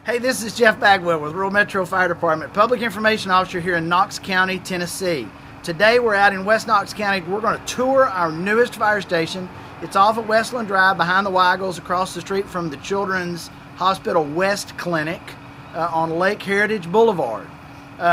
Hey, this is Jeff Bagwell with Rural Metro Fire Department, Public Information Officer here in Knox County, Tennessee. Today we're out in West Knox County. We're going to tour our newest fire station. It's off at Westland Drive behind the Weigels across the street from the Children's Hospital West Clinic on Lake Heritage Boulevard.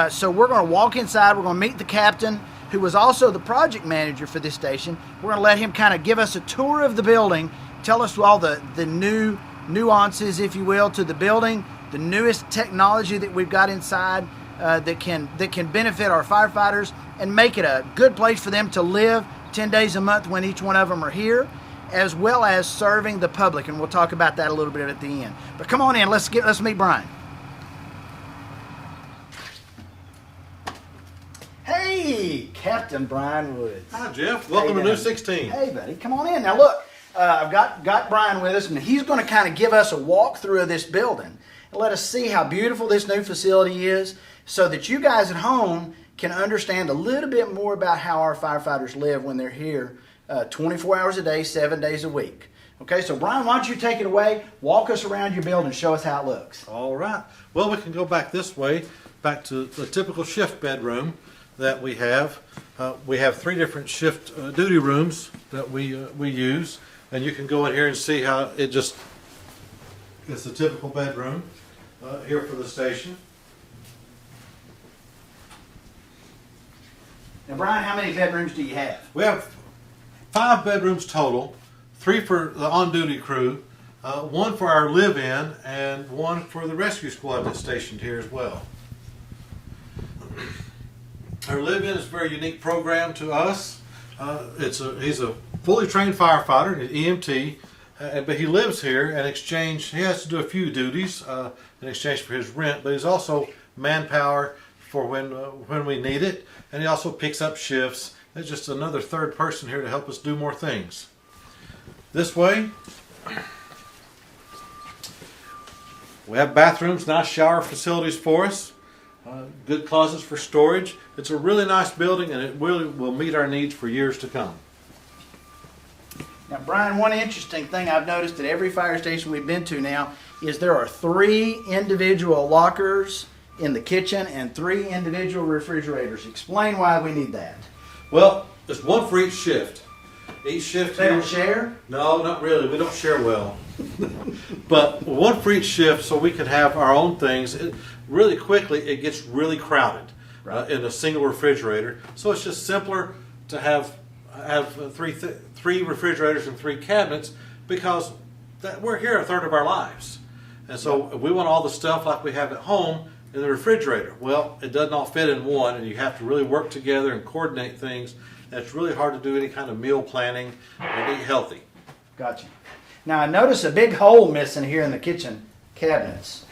So we're going to walk inside. We're going to meet the captain, who was also the project manager for this station. We're going to let him kind of give us a tour of the building, tell us all the new nuances, if you will, to the building, the newest technology that we've got inside that can benefit our firefighters and make it a good place for them to live 10 days a month when each one of them are here, as well as serving the public. And we'll talk about that a little bit at the end. But come on in, let's meet Brian. Hey, Captain Brian Woods. Hi, Jeff. Welcome to New 16. Hey, buddy. Come on in. Now, look, I've got Brian with us, and he's going to kind of give us a walkthrough of this building and let us see how beautiful this new facility is so that you guys at home can understand a little bit more about how our firefighters live when they're here 24 hours a day, 7 days a week. Okay, so Brian, why don't you take it away, walk us around your building, show us how it looks. All right. Well, we can go back this way, back to the typical shift bedroom that we have. We have 3 different shift duty rooms that we use, and you can go in here and see how it's the typical bedroom here for the station. Now, Brian, how many bedrooms do you have? We have 5 bedrooms total, 3 for the on-duty crew, 1 for our live-in, and 1 for the rescue squad that's stationed here as well. Our live-in is a very unique program to us. He's a fully trained firefighter, an EMT, but he lives here. In exchange, he has to do a few duties in exchange for his rent, but he's also manpower for when we need it, and he also picks up shifts. There's just another third person here to help us do more things. This way, we have bathrooms, nice shower facilities for us. Good closets for storage. It's a really nice building, and it really will meet our needs for years to come. Now, Brian, one interesting thing I've noticed at every fire station we've been to now is there are 3 individual lockers in the kitchen and 3 individual refrigerators. Explain why we need that. Well, there's 1 for each shift. Each shift. They don't share? No, not really. We don't share well. But 1 for each shift, so we can have our own things. Really quickly, it gets really crowded in a single refrigerator. So it's just simpler to have 3 refrigerators and 3 cabinets, because we're here a third of our lives. And so we want all the stuff like we have at home in the refrigerator. Well, it doesn't all fit in one, and you have to really work together and coordinate things. And it's really hard to do any kind of meal planning and eat healthy. Gotcha. Now, I notice a big hole missing here in the kitchen cabinets.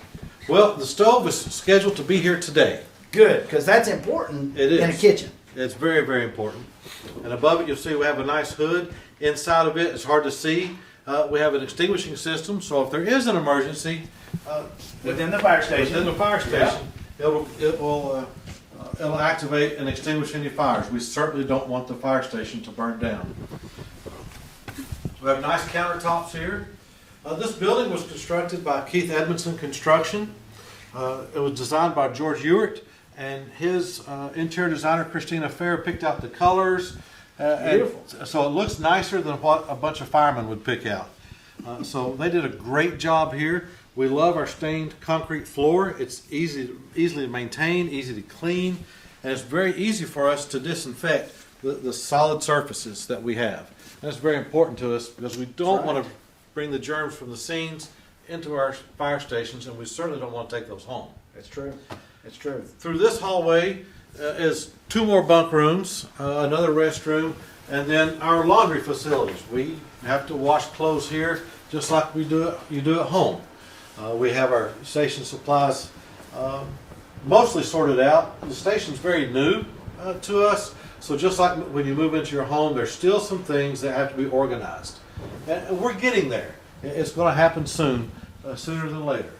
Well, the stove is scheduled to be here today. Good, because that's important in a kitchen. It's very, very important. And above it, you'll see we have a nice hood. Inside of it, it's hard to see. We have an extinguishing system, so if there is an emergency within the fire station, it will activate and extinguish any fires. We certainly don't want the fire station to burn down. We have nice countertops here. This building was constructed by Keith Edmondson Construction. It was designed by George Ewart, and his interior designer, Christina Fair, picked out the colors. Beautiful. So it looks nicer than what a bunch of firemen would pick out. So they did a great job here. We love our stained concrete floor. It's easily to maintain, easy to clean, and it's very easy for us to disinfect the solid surfaces that we have. And that's very important to us, because we don't want to bring the germs from the scenes into our fire stations, and we certainly don't want to take those home. That's true. It's true. Through this hallway is 2 more bunk rooms, another restroom, and then our laundry facilities. We have to wash clothes here just like you do at home. We have our station supplies mostly sorted out. The station's very new to us, so just like when you move into your home, there's still some things that have to be organized. And we're getting there. It's going to happen soon, sooner than later.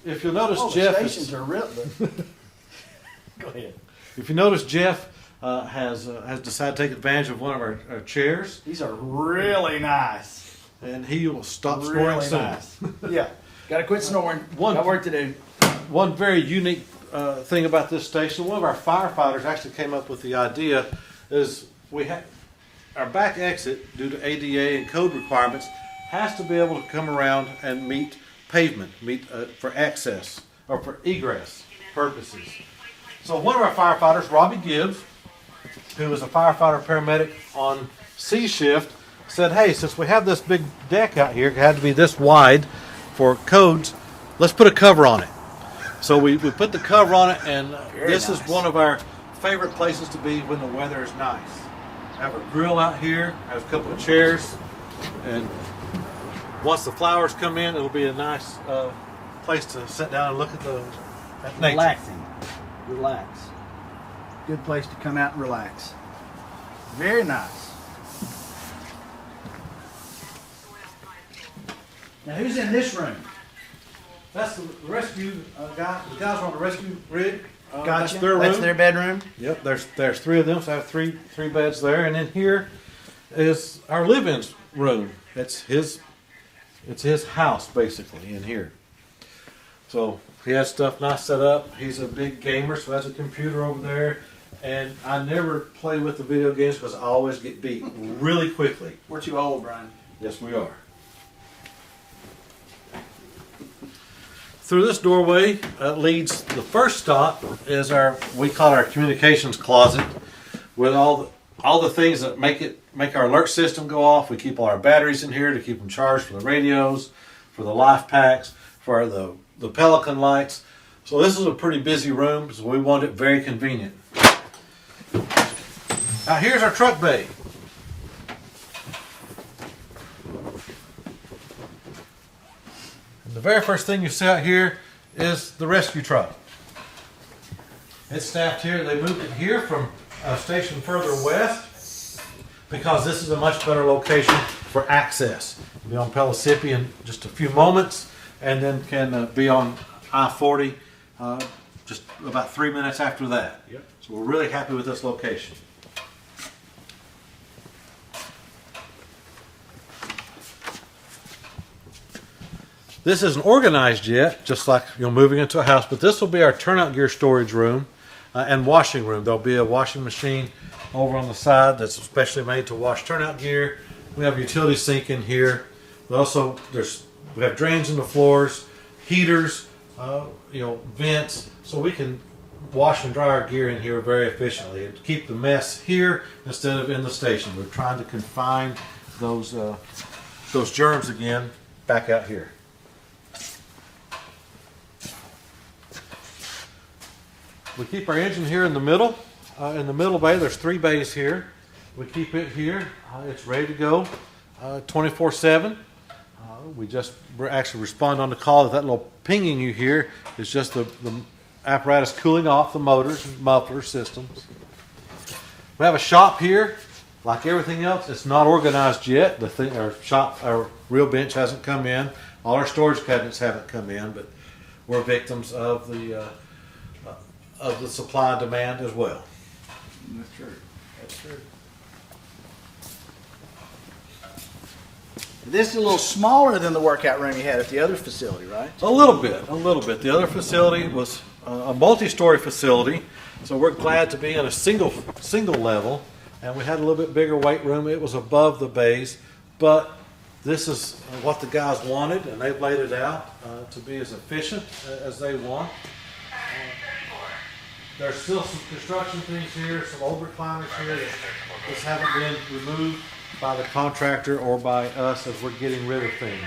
If you'll notice, Jeff, the stations are real. Go ahead. If you notice, Jeff has decided to take advantage of one of our chairs. These are really nice. And he will stop snoring soon. Nice. Yeah. Gotta quit snoring. Got work to do. One very unique thing about this station, one of our firefighters actually came up with the idea, is we have our back exit, due to ADA and code requirements, has to be able to come around and meet pavement, for access or for egress purposes. So one of our firefighters, Robbie Gibbs, who is a firefighter paramedic on C shift, said, hey, since we have this big deck out here, it had to be this wide for codes, let's put a cover on it. So we put the cover on it, and this is one of our favorite places to be when the weather is nice. Have a grill out here, have a couple of chairs, and once the flowers come in, it'll be a nice place to sit down and look at nature. Relaxing. Relax. Good place to come out and relax. Very nice. Now who's in this room? That's the rescue guy. The guys are on the rescue rig. Gotcha. That's their room. That's their bedroom. Yep. There's three of them, so I have three beds there, and then here is our live-in room. It's his house basically in here. So he has stuff nice set up. He's a big gamer, so has a computer over there. And I never play with the video games because I always get beat really quickly. We're too old, Brian. Yes, we are. Through this doorway leads the first stop is we call it our communications closet, with all the things that make our alert system go off. We keep all our batteries in here to keep them charged for the radios, for the life packs, for the Pelican lights. So this is a pretty busy room, so we want it very convenient. Now here's our truck bay. And the very first thing you see out here is the rescue truck. It's staffed here. They moved it here from a station further west because this is a much better location for access. We'll be on Pellissippi in just a few moments, and then can be on I-40 just about 3 minutes after that. Yep. So we're really happy with this location. This isn't organized yet, just like moving into a house, but this will be our turnout gear storage room and washing room. There'll be a washing machine over on the side that's specially made to wash turnout gear. We have a utility sink in here. But also, we have drains in the floors, heaters, vents, so we can wash and dry our gear in here very efficiently and keep the mess here instead of in the station. We're trying to confine those germs again back out here. We keep our engine here in the middle. In the middle bay, there's 3 bays here. We keep it here. It's ready to go 24/7. We actually respond on the call. That little pinging you hear is just the apparatus cooling off the motors and muffler systems. We have a shop here. Like everything else, it's not organized yet. Our real bench hasn't come in. All our storage cabinets haven't come in, but we're victims of the supply and demand as well. That's true. That's true. This is a little smaller than the workout room you had at the other facility, right? A little bit. The other facility was a multi-story facility, so we're glad to be in a single level, and we had a little bit bigger weight room. It was above the bays, but this is what the guys wanted, and they've laid it out to be as efficient as they want. There's still some construction things here, some old recliners here that just haven't been removed by the contractor or by us as we're getting rid of things.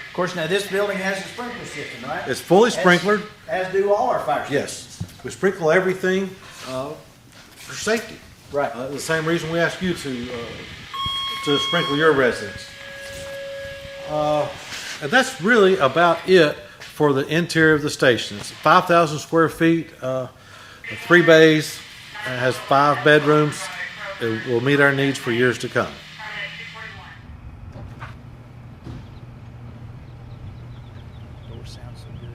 Of course, now this building has a sprinkler system, right? It's fully sprinklered. As do all our fire stations. Yes. We sprinkle everything for safety. Right. The same reason we ask you to sprinkle your residence. And that's really about it for the interior of the station. It's 5,000 square feet, 3 bays, it has 5 bedrooms. It will meet our needs for years to come. Sounds so good.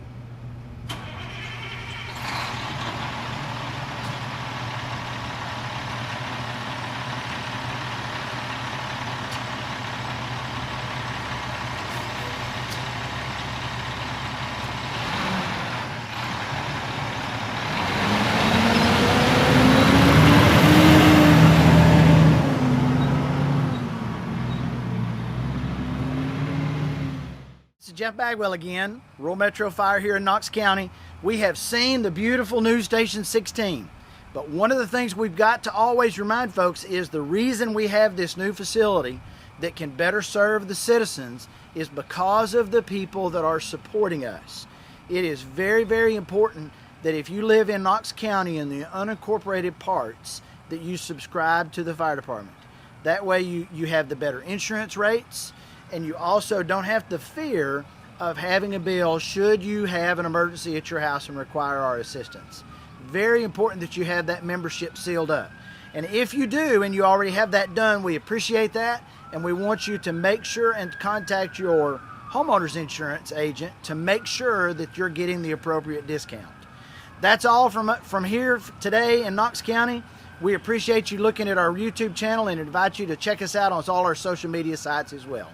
This is Jeff Bagwell again, Rural Metro Fire here in Knox County. We have seen the beautiful new Station 16, but one of the things we've got to always remind folks is the reason we have this new facility that can better serve the citizens is because of the people that are supporting us. It is very, very important that if you live in Knox County in the unincorporated parts, that you subscribe to the fire department. That way you have the better insurance rates, and you also don't have the fear of having a bill should you have an emergency at your house and require our assistance. Very important that you have that membership sealed up. And if you do, and you already have that done, we appreciate that, and we want you to make sure and contact your homeowner's insurance agent to make sure that you're getting the appropriate discount. That's all from here today in Knox County. We appreciate you looking at our YouTube channel and invite you to check us out on all our social media sites as well.